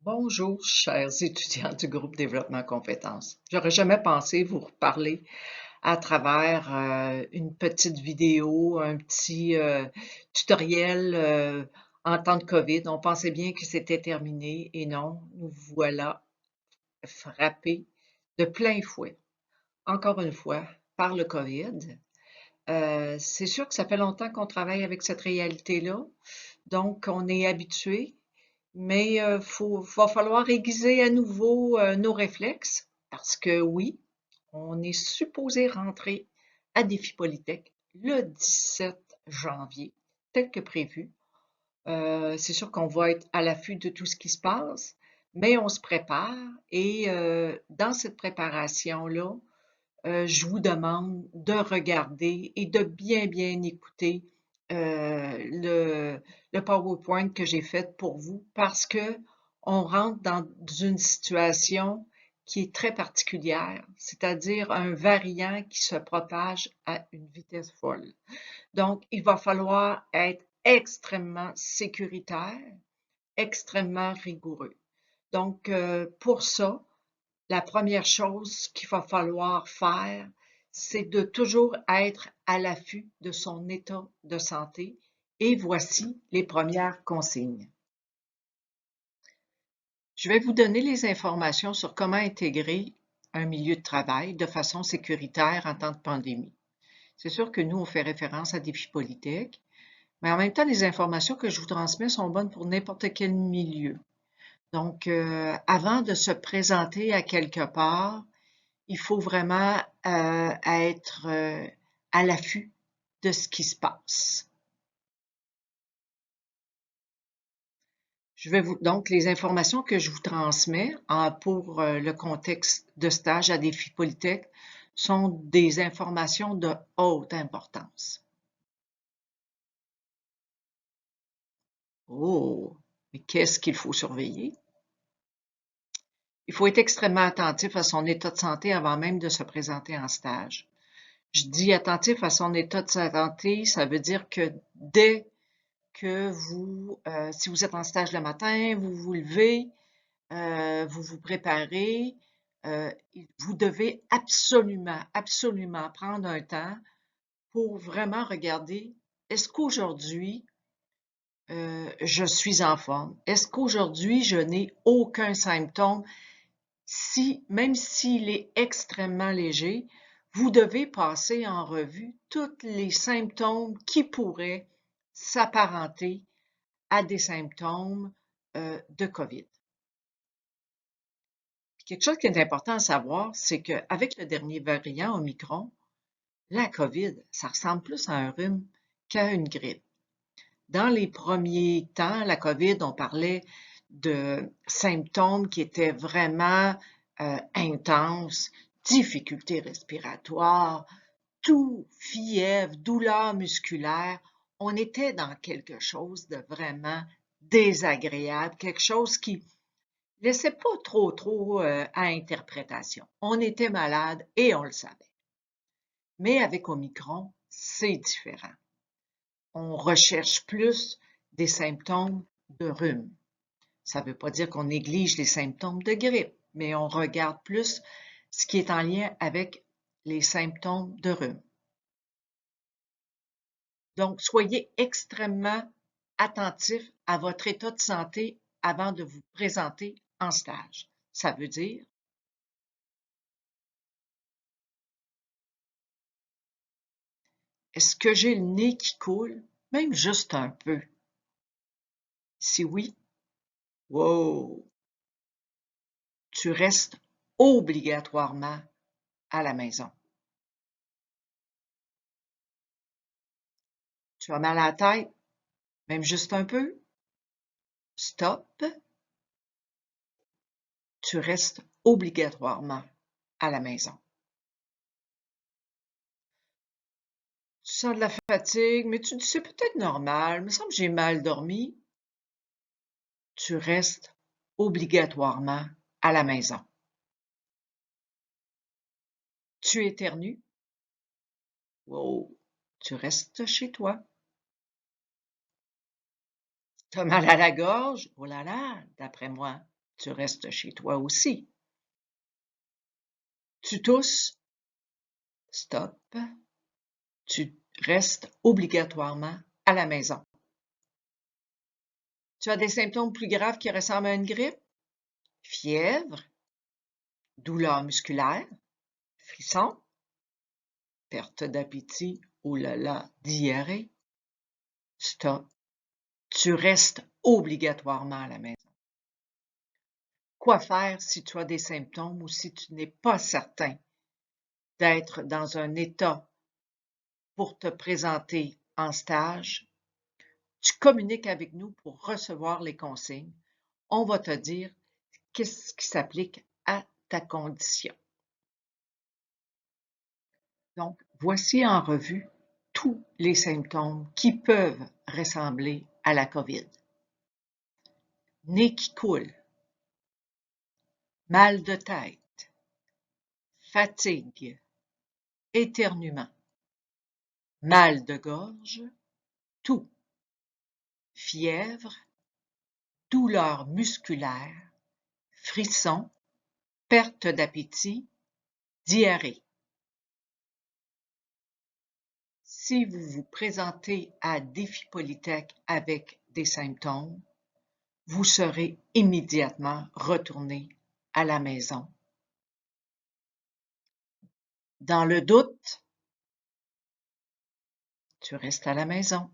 Bonjour, chers étudiants du groupe Développement Compétences. J'aurais jamais pensé vous reparler à travers une petite vidéo, un petit tutoriel en temps de COVID. On pensait bien que c'était terminé et non, nous voilà frappés de plein fouet, encore une fois, par le COVID. C'est sûr que ça fait longtemps qu'on travaille avec cette réalité-là, donc on est habitué. Mais va falloir aiguiser à nouveau nos réflexes parce que oui, on est supposé rentrer à Défi Polytech le 17 janvier, tel que prévu. C'est sûr qu'on va être à l'affût de tout ce qui se passe, mais on se prépare et dans cette préparation-là, je vous demande de regarder et de bien écouter le PowerPoint que j'ai fait pour vous parce que on rentre dans une situation qui est très particulière, c'est-à-dire un variant qui se propage à une vitesse folle. Donc, il va falloir être extrêmement sécuritaire, extrêmement rigoureux. Donc, pour ça, la première chose qu'il va falloir faire, c'est de toujours être à l'affût de son état de santé. Et voici les premières consignes. Je vais vous donner les informations sur comment intégrer un milieu de travail de façon sécuritaire en temps de pandémie. C'est sûr que nous, on fait référence à Défi Polytech, mais en même temps, les informations que je vous transmets sont bonnes pour n'importe quel milieu. Donc, avant de se présenter à quelque part, il faut vraiment être à l'affût de ce qui se passe. Donc, les informations que je vous transmets pour le contexte de stage à Défi Polytech sont des informations de haute importance. Oh, mais qu'est-ce qu'il faut surveiller? Il faut être extrêmement attentif à son état de santé avant même de se présenter en stage. Je dis attentif à son état de santé, ça veut dire que dès que si vous êtes en stage le matin, vous vous levez, vous vous préparez, vous devez absolument prendre un temps pour vraiment regarder, est-ce qu'aujourd'hui, je suis en forme? Est-ce qu'aujourd'hui, je n'ai aucun symptôme? Même s'il est extrêmement léger, vous devez passer en revue tous les symptômes qui pourraient s'apparenter à des symptômes de COVID. Quelque chose qui est important à savoir, c'est qu'avec le dernier variant Omicron, la COVID, ça ressemble plus à un rhume qu'à une grippe. Dans les premiers temps, la COVID, on parlait de symptômes qui étaient vraiment intenses, difficultés respiratoires, toux, fièvre, douleurs musculaires. On était dans quelque chose de vraiment désagréable, quelque chose qui laissait pas trop à interprétation. On était malade et on le savait. Mais avec Omicron, c'est différent. On recherche plus des symptômes de rhume. Ça ne veut pas dire qu'on néglige les symptômes de grippe, mais on regarde plus ce qui est en lien avec les symptômes de rhume. Donc, soyez extrêmement attentif à votre état de santé avant de vous présenter en stage. Ça veut dire, est-ce que j'ai le nez qui coule, même juste un peu? Si oui, wow, tu restes obligatoirement à la maison. Tu as mal à la tête, même juste un peu? Stop, tu restes obligatoirement à la maison. Tu sens de la fatigue, mais tu dis c'est peut-être normal, il me semble que j'ai mal dormi. Tu restes obligatoirement à la maison. Tu éternues? Wow, tu restes chez toi. Tu as mal à la gorge? Oh là là, d'après moi, tu restes chez toi aussi. Tu tousses, stop, tu restes obligatoirement à la maison. Tu as des symptômes plus graves qui ressemblent à une grippe? Fièvre, douleur musculaire, frisson, perte d'appétit, oh là là, diarrhée. Stop. Tu restes obligatoirement à la maison. Quoi faire si tu as des symptômes ou si tu n'es pas certain d'être dans un état pour te présenter en stage? Tu communiques avec nous pour recevoir les consignes. On va te dire qu'est-ce qui s'applique à ta condition. Donc, voici en revue tous les symptômes qui peuvent ressembler à la COVID. Nez qui coule, mal de tête, fatigue, éternuement, mal de gorge, toux, fièvre, douleur musculaire, frisson, perte d'appétit, diarrhée. Si vous vous présentez à Défi Polytech avec des symptômes, vous serez immédiatement retourné à la maison. Dans le doute, tu restes à la maison.